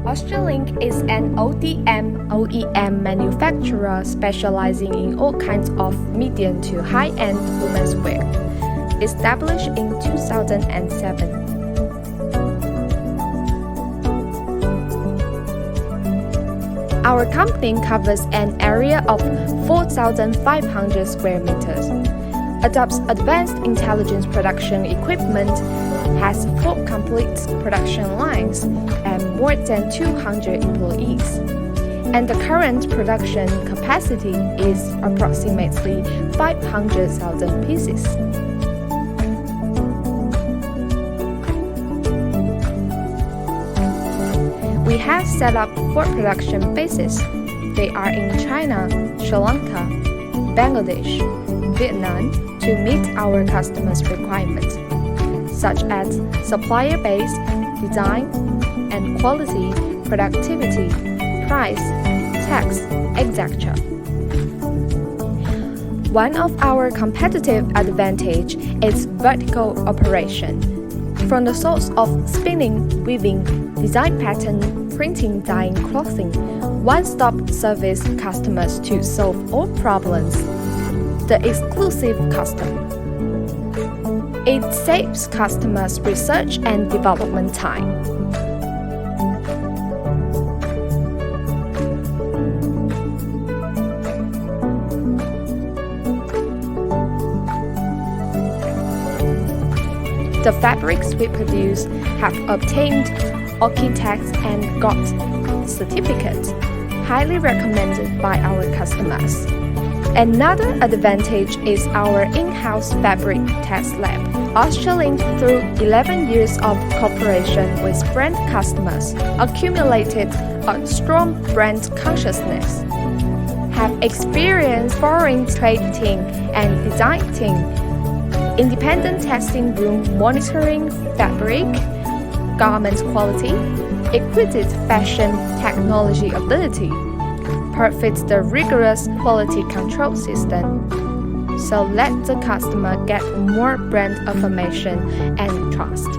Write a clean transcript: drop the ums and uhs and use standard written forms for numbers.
Auschalink is an ODM/OEM manufacturer specializing in all kinds of medium to high-end women's wear. Established in 2007. Our company covers an area of 4,500 square meters, adopts advanced intelligence production equipment, has 4 complete production lines, and more than 200 employees. And the current production capacity is approximately 500,000 pieces. We have set up 4 production bases. They are in China, Sri Lanka, Bangladesh, Vietnam to meet our customers' requirements, such as supplier base, design and quality, productivity, price, tax, etc. One of our competitive advantage is vertical operation. From the source of spinning, weaving, design pattern, printing, dyeing, clothing, one-stop service customers to solve all problems. The exclusive custom. It saves customers research and development time. The fabrics we produce have obtained architects and got certificates, highly recommended by our customers. Another advantage is our in-house fabric test lab. Auschalink, through 11 years of cooperation with brand customers, accumulated a strong brand consciousness, have experience foreign trade team and design team, independent testing room monitoring fabric, garment quality, exquisite fashion technology ability, perfects the rigorous quality control system. So let the customer get more brand affirmation and trust.